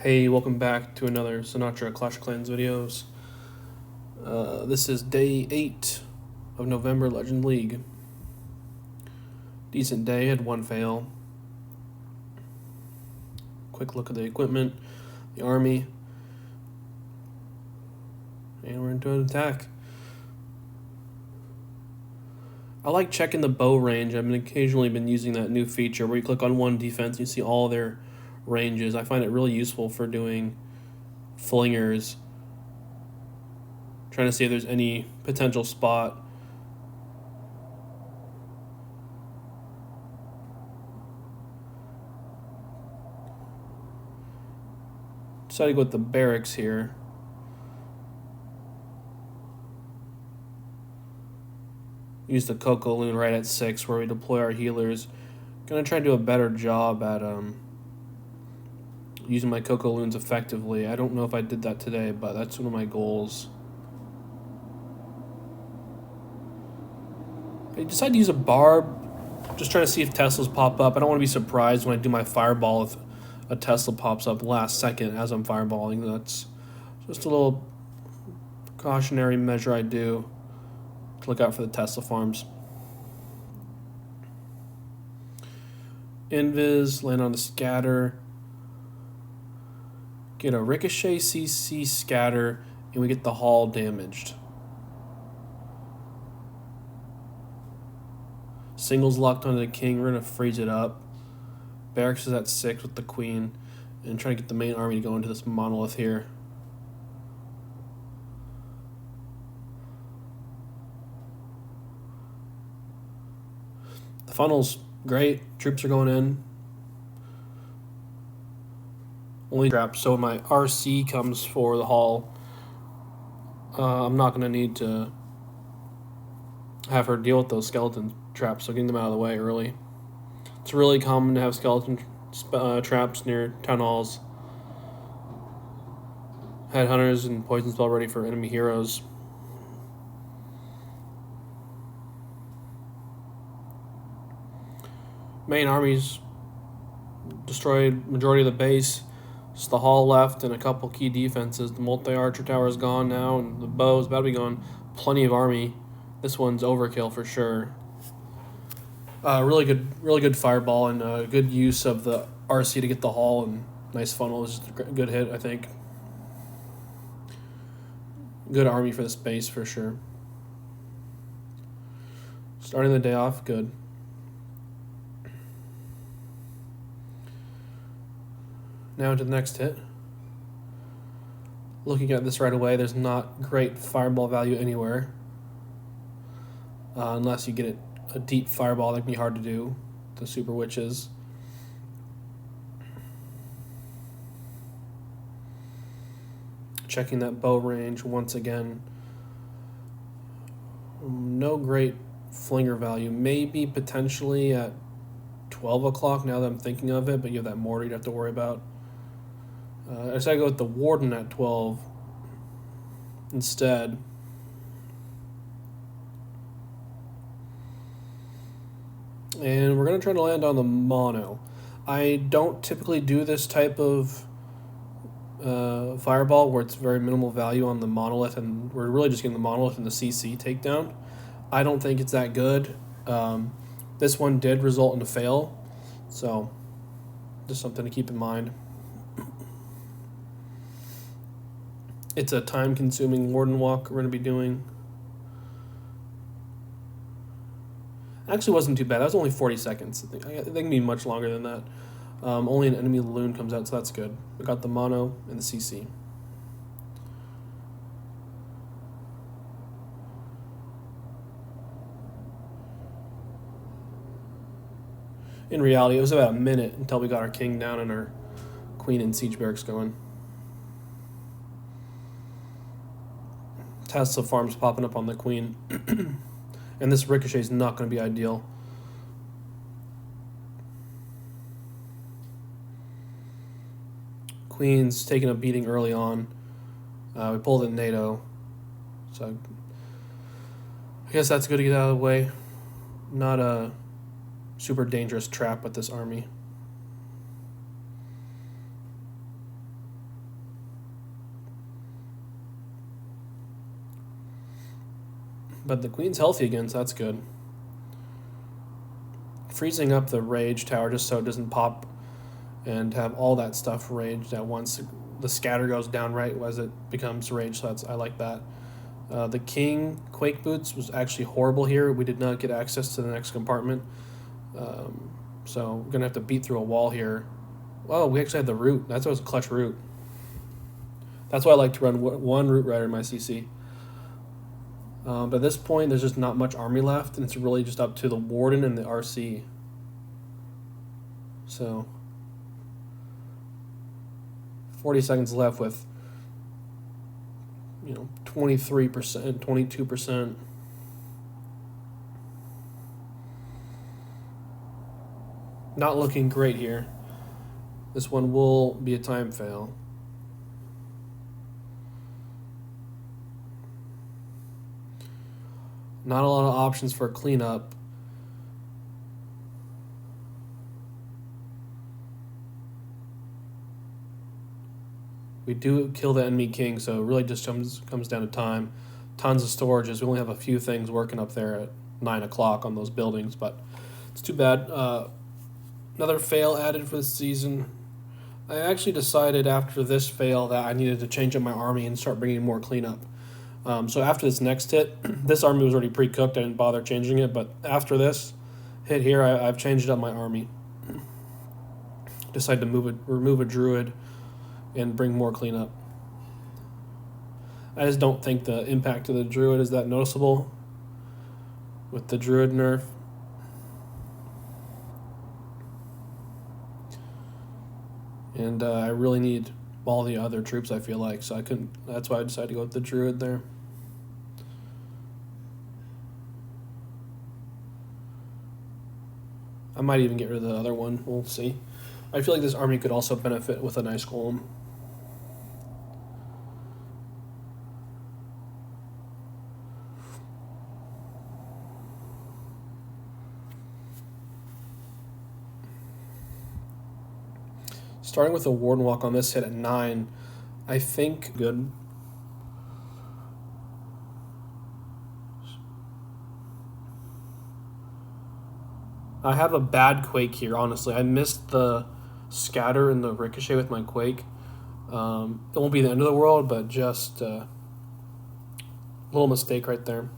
Hey, welcome back to another Sinatra Clash of Clans videos. This is day 8 of November Legend League. Decent day, had one fail. Quick look at the equipment, the army, and we're into an attack. I like checking the bow range. I've occasionally been using that new feature where you click on one defense and you see all their ranges. I find it really useful for doing flingers, trying to see if there's any potential spot. Decided to go with the barracks here. Use the Cocoa Loon right at 6 where we deploy our healers. Gonna try to do a better job at using my Cocoa Loons effectively. I don't know if I did that today, but that's one of my goals. I decided to use a barb, just trying to see if Teslas pop up. I don't want to be surprised when I do my fireball if a Tesla pops up last second as I'm fireballing. That's just a little precautionary measure I do to look out for the Tesla farms. Invis, land on the scatter. Get a ricochet CC scatter, and we get the hall damaged. Singles locked onto the king. We're going to freeze it up. Barracks is at 6 with the queen, and trying to get the main army to go into this monolith here. The funnel's great. Troops are going in. Only trap, so when my RC comes for the hall, I'm not going to need to have her deal with those skeleton traps, so getting them out of the way early. It's really common to have skeleton traps near town halls. Headhunters and poison spell ready for enemy heroes. Main armies destroyed majority of the base. Just the hall left and a couple key defenses. The multi-archer tower is gone now, and the bow is about to be gone. Plenty of army. This one's overkill for sure. Really good fireball and good use of the RC to get the hall, and nice funnel. This is a good hit, I think. Good army for this base for sure. Starting the day off good. Now into the next hit. Looking at this right away, there's not great fireball value anywhere. Unless you get it a deep fireball, that can be hard to do. The super witches. Checking that bow range once again. No great flinger value. Maybe potentially at 12 o'clock now that I'm thinking of it, but you have that mortar you'd have to worry about. I decided to go with the Warden at 12 instead. And we're going to try to land on the mono. I don't typically do this type of fireball where it's very minimal value on the monolith, and we're really just getting the monolith and the CC takedown. I don't think it's that good. This one did result in a fail, so just something to keep in mind. It's a time-consuming Warden walk we're going to be doing. Actually wasn't too bad. That was only 40 seconds. I think it can be much longer than that. Only an enemy loon comes out, so that's good. We got the mono and the CC. In reality, it was about a minute until we got our king down and our queen and siege barracks going. Tesla farms popping up on the queen. And this ricochet is not going to be ideal. Queen's taking a beating early on. We pulled in NATO. So I guess that's good to get out of the way. Not a super dangerous trap with this army. But the queen's healthy again, so that's good. Freezing up the rage tower just so it doesn't pop and have all that stuff raged at once. The scatter goes down right as it becomes rage, so I like that. The king quake boots was actually horrible here. We did not get access to the next compartment. So we're going to have to beat through a wall here. Well, we actually had the root. That's why it was a clutch root. That's why I like to run one root rider in my CC. But at this point, there's just not much army left, and it's really just up to the Warden and the RC. So 40 seconds left with 23%, 22%. Not looking great here. This one will be a time fail. Not a lot of options for cleanup. We do kill the enemy king, so it really just comes down to time. Tons of storages. We only have a few things working up there at 9 o'clock on those buildings, but it's too bad. Another fail added for this season. I actually decided after this fail that I needed to change up my army and start bringing more cleanup. So after this next hit, this army was already pre-cooked. I didn't bother changing it, but after this hit here, I've changed up my army. Decided to remove a druid and bring more cleanup. I just don't think the impact of the druid is that noticeable with the druid nerf. And I really need all the other troops, I feel like, so I couldn't. That's why I decided to go with the druid there. I might even get rid of the other one. We'll see. I feel like this army could also benefit with a nice golem. Starting with a Warden walk on this hit at 9, I think good. I have a bad quake here, honestly. I missed the scatter and the ricochet with my quake. It won't be the end of the world, but just a little mistake right there.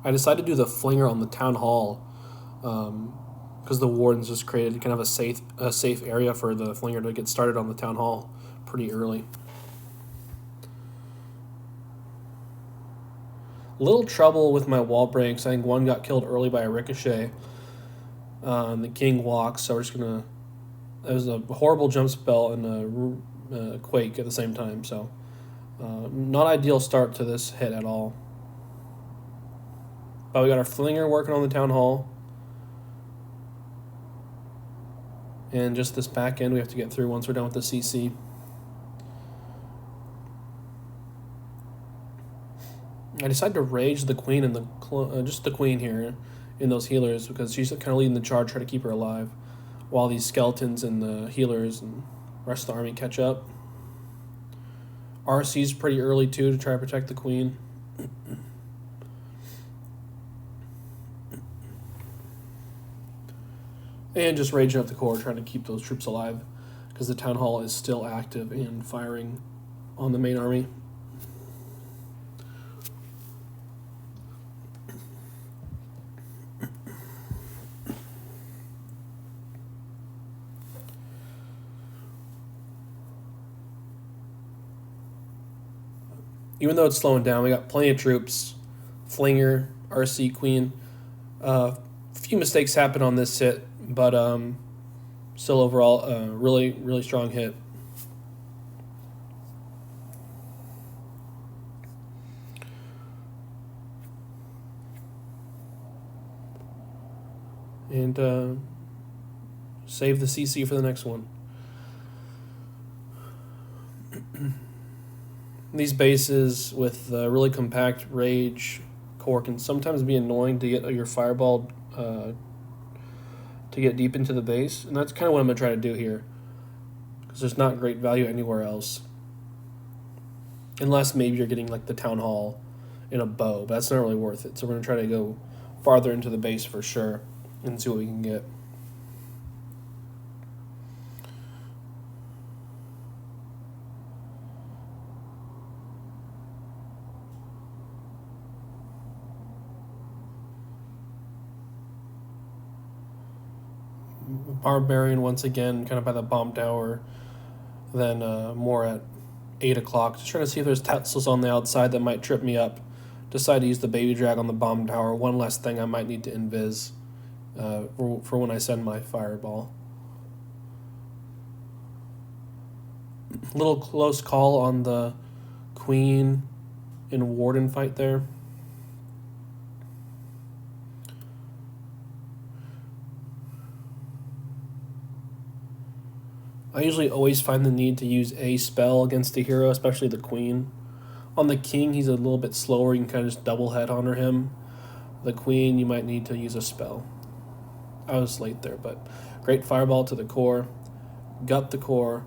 I decided to do the flinger on the town hall because the Wardens just created kind of a safe area for the flinger to get started on the town hall pretty early. Little trouble with my wall breaks. I think one got killed early by a ricochet. The king walks, so we're just gonna. It was a horrible jump spell and a quake at the same time, so not ideal start to this hit at all. But we got our flinger working on the town hall, and just this back end we have to get through once we're done with the CC. I decided to rage the queen and just the queen here in those healers because she's kind of leading the charge, try to keep her alive, while these skeletons and the healers and the rest of the army catch up. RC's pretty early too to try to protect the queen. And just raging up the core, trying to keep those troops alive because the town hall is still active and firing on the main army. Even though it's slowing down, we got plenty of troops. Flinger, RC, Queen. A few mistakes happened on this hit, but still overall, really, really strong hit. And save the CC for the next one. These bases with really compact rage core can sometimes be annoying to get your fireball to get deep into the base, and that's kind of what I'm going to try to do here because there's not great value anywhere else. Unless maybe you're getting like the town hall in a bow, but that's not really worth it. So we're gonna try to go farther into the base for sure and see what we can get. Barbarian once again, kind of by the bomb tower, then more at 8 o'clock. Just trying to see if there's Teslas on the outside that might trip me up. Decide to use the baby drag on the bomb tower. One less thing I might need to invis for when I send my fireball. Little close call on the Queen and Warden fight there. I usually always find the need to use a spell against a hero, especially the Queen. On the King, he's a little bit slower. You can kind of just double head honor him. The Queen, you might need to use a spell. I was late there, but great fireball to the core. Got the core.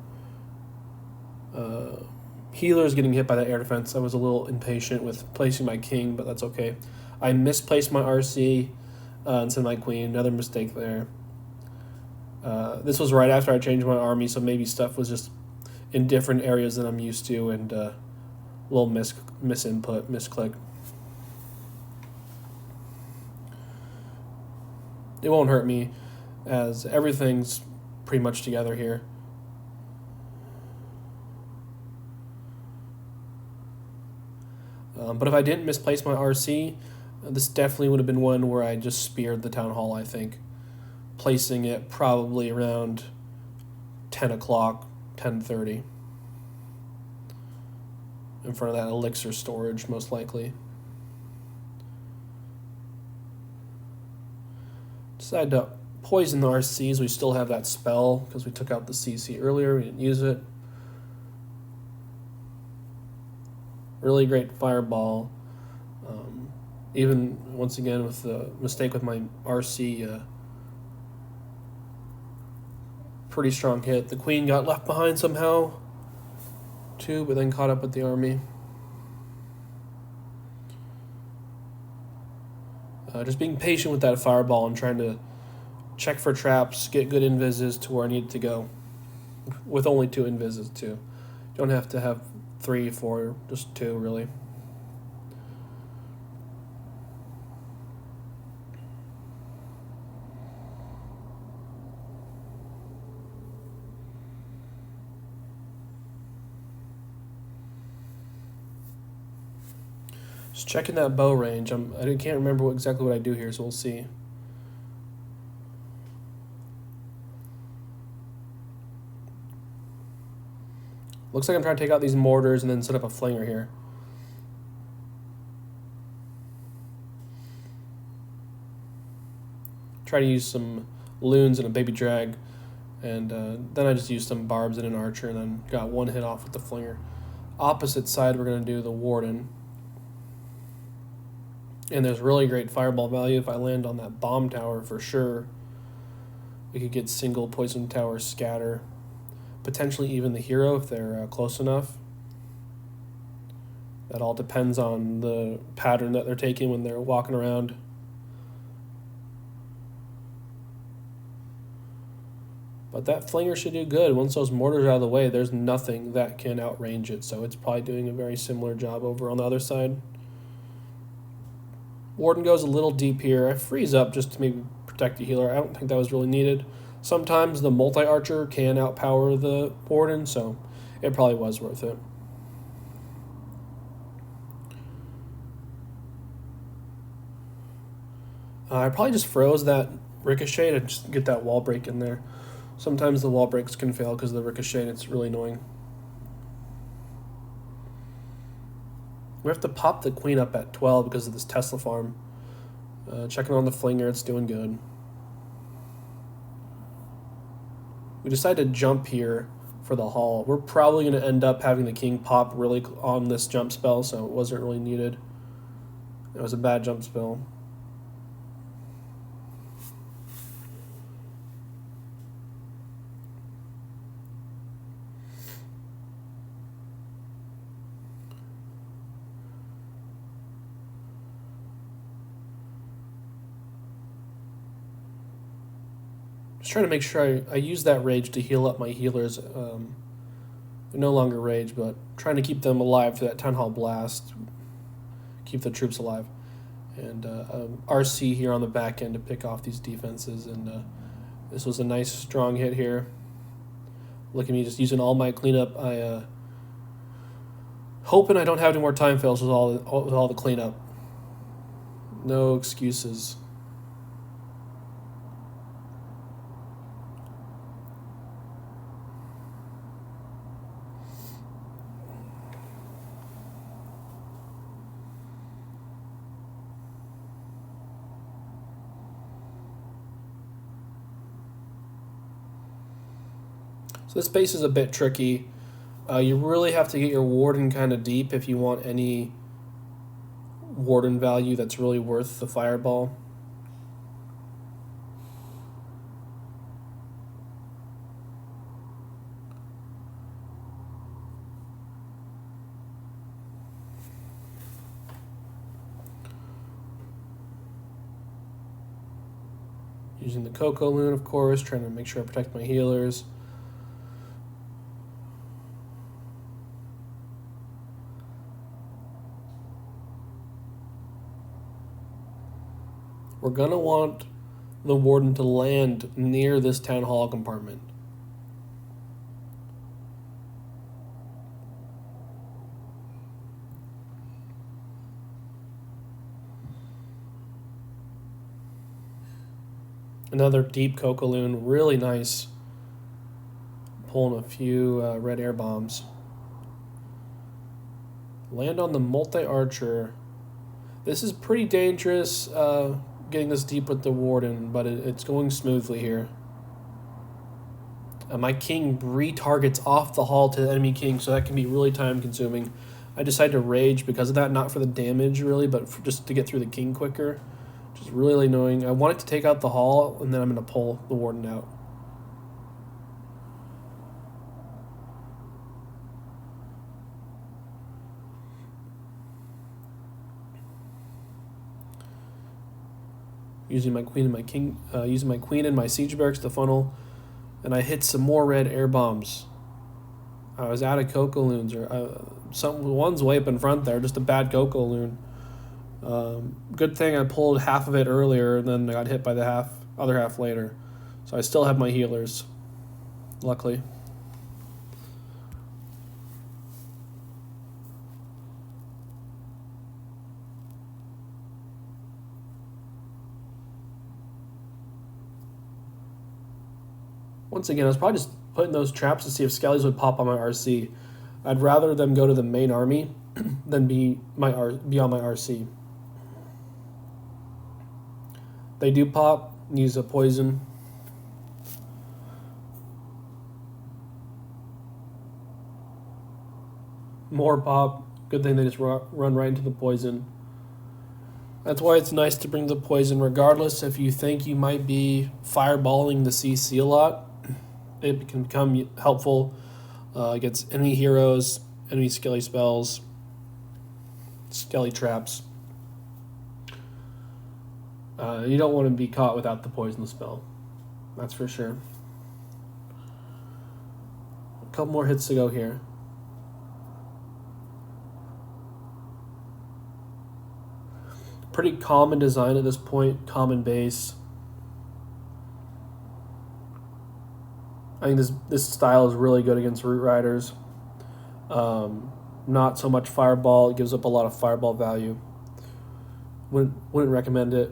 Healer's getting hit by that air defense. I was a little impatient with placing my King, but that's okay. I misplaced my RC instead of my Queen. Another mistake there. This was right after I changed my army, so maybe stuff was just in different areas than I'm used to, and a little misinput, misclick. It won't hurt me, as everything's pretty much together here. But if I didn't misplace my RC, this definitely would have been one where I just speared the town hall, I think. Placing it probably around 10 o'clock, 10:30. In front of that elixir storage, most likely. Decided to poison the RCs. We still have that spell because we took out the CC earlier. We didn't use it. Really great fireball. Even once again with the mistake with my RC, pretty strong hit. The Queen got left behind somehow too, but then caught up with the army. Just being patient with that fireball and trying to check for traps, get good invises to where I need to go. With only 2 invises too. Don't have to have 3, 4, just 2 really. Just checking that bow range. I can't remember exactly what I do here, so we'll see. Looks like I'm trying to take out these mortars and then set up a flinger here. Try to use some loons and a baby drag, and then I just used some barbs and an archer, and then got 1 hit off with the flinger. Opposite side, we're going to do the Warden. And there's really great fireball value if I land on that bomb tower for sure. We could get single poison tower scatter. Potentially even the hero if they're close enough. That all depends on the pattern that they're taking when they're walking around. But that flinger should do good. Once those mortars are out of the way, there's nothing that can outrange it. So it's probably doing a very similar job over on the other side. Warden goes a little deep here. I freeze up just to maybe protect the healer. I don't think that was really needed. Sometimes the multi-archer can outpower the Warden, so it probably was worth it. I probably just froze that ricochet to just get that wall break in there. Sometimes the wall breaks can fail because of the ricochet, and it's really annoying. We have to pop the Queen up at 12 because of this Tesla farm. Checking on the flinger, it's doing good. We decided to jump here for the hall. We're probably going to end up having the King pop really on this jump spell, so it wasn't really needed. It was a bad jump spell. was trying to make sure I use that rage to heal up my healers. They're no longer rage, but trying to keep them alive for that Town Hall Blast. Keep the troops alive. And RC here on the back end to pick off these defenses. And this was a nice, strong hit here. Look at me just using all my cleanup. Hoping I don't have any more time fails with all the cleanup. No excuses. So this base is a bit tricky. You really have to get your Warden kind of deep if you want any Warden value that's really worth the fireball. Using the Cocoa Loon, of course, trying to make sure I protect my healers. We're going to want the Warden to land near this Town Hall compartment. Another deep Cocoa Loon, really nice. Pulling a few red air bombs. Land on the multi-archer. This is pretty dangerous, getting this deep with the Warden, but it's going smoothly here. My king retargets off the hall to the enemy king, so that can be really time consuming. I decided to rage because of that, not for the damage really, but just to get through the king quicker, which is really annoying. I wanted to take out the hall, and then I'm going to pull the Warden out. Using my queen and my king, using my queen and my siege barracks to funnel, and I hit some more red air bombs. I was out of Cocoa Loons, or one's way up in front there, just a bad Cocoa Loon. Good thing I pulled half of it earlier, and then I got hit by the other half later. So I still have my healers, luckily. Once again, I was probably just putting those traps to see if skellies would pop on my RC. I'd rather them go to the main army than be on my RC. They do pop. Use a poison. More pop. Good thing they just run right into the poison. That's why it's nice to bring the poison regardless if you think you might be fireballing the CC a lot. It can become helpful against enemy heroes, enemy skelly spells, skelly traps. You don't want to be caught without the poison spell. That's for sure. A couple more hits to go here. Pretty common design at this point, common base. I think this style is really good against Root Riders. Not so much Fireball. It gives up a lot of Fireball value. Wouldn't recommend it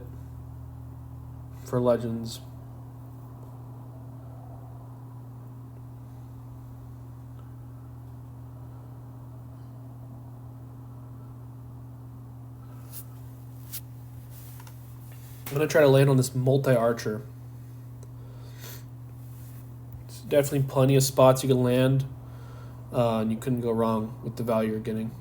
for Legends. I'm going to try to land on this multi-archer. There's definitely plenty of spots you can land, and you couldn't go wrong with the value you're getting.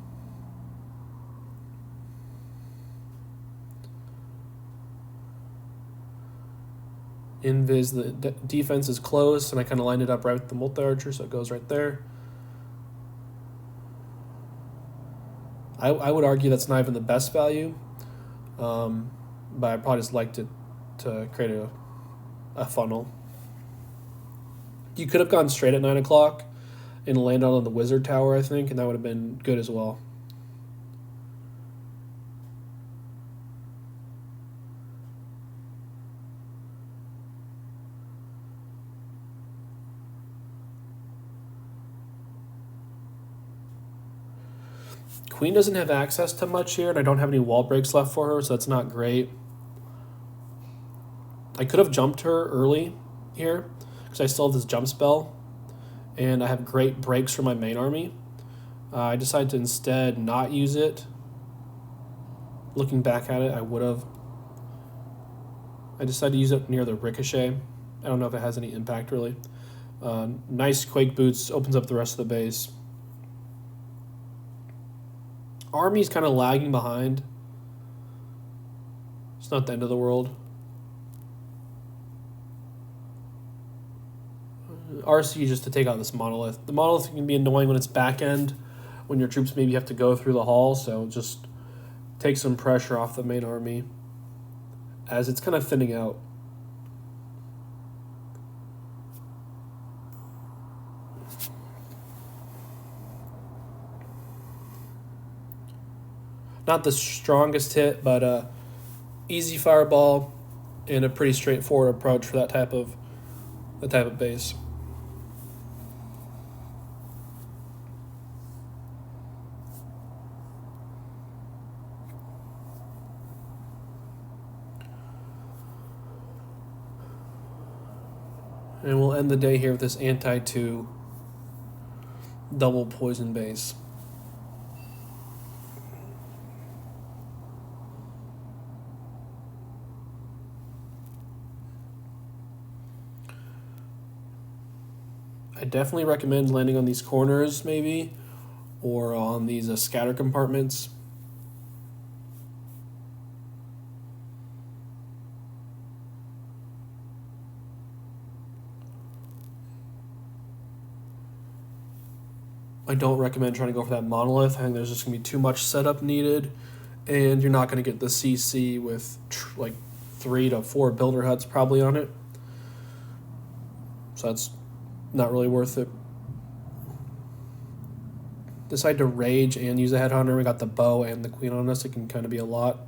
Invis, the defense is close, and I kind of lined it up right with the multi-archer, so it goes right there. I would argue that's not even the best value, but I probably just liked it to create a funnel. You could have gone straight at 9 o'clock and landed on the wizard tower, I think, and that would have been good as well. Queen doesn't have access to much here, and I don't have any wall breaks left for her, so that's not great. I could have jumped her early here, because I still have this jump spell, and I have great breaks for my main army. I decided to instead not use it. Looking back at it, I would have. I decided to use it near the ricochet. I don't know if it has any impact, really. Nice Quake Boots opens up the rest of the base. Army's kind of lagging behind. It's not the end of the world. RC just to take out this monolith. The monolith can be annoying when it's back end, when your troops maybe have to go through the hall, so just take some pressure off the main army as it's kind of thinning out. Not the strongest hit, but easy fireball and a pretty straightforward approach for that type of base. And we'll end the day here with this anti-2 double poison base. I definitely recommend landing on these corners maybe, or on these scatter compartments. I don't recommend trying to go for that monolith. I think there's just going to be too much setup needed, and you're not going to get the CC with like 3 to 4 builder huts probably on it. So that's not really worth it. Decide to rage and use a headhunter. We got the bow and the queen on us. It can kind of be a lot.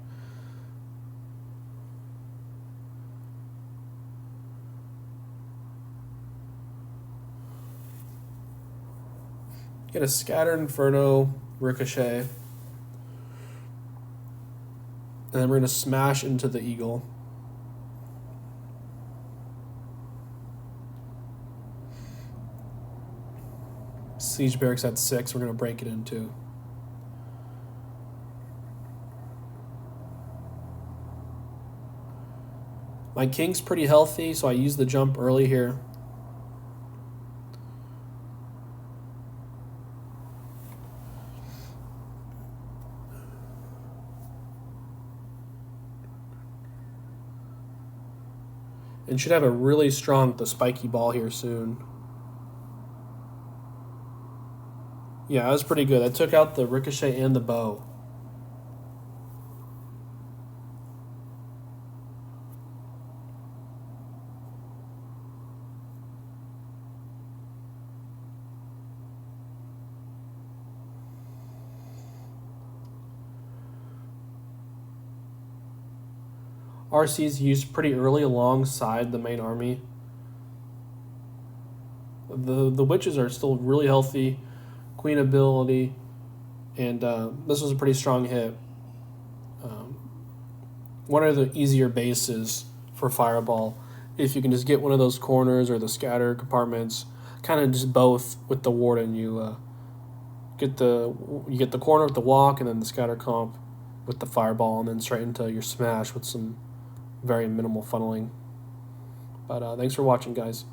Get a Scatter Inferno, Ricochet. And then we're going to smash into the Eagle. Siege Barracks at 6. We're going to break it in 2. My king's pretty healthy, so I use the jump early here. And should have a really strong the spiky ball here soon. Yeah, that was pretty good. I took out the ricochet and the bow. RC is used pretty early alongside the main army. The witches are still really healthy. Queen ability, and this was a pretty strong hit. One of the easier bases for fireball, if you can just get one of those corners or the scatter compartments, kind of just both with the warden. You get the corner with the walk, and then the scatter comp with the fireball, and then straight into your smash with some very minimal funneling. But thanks for watching, guys.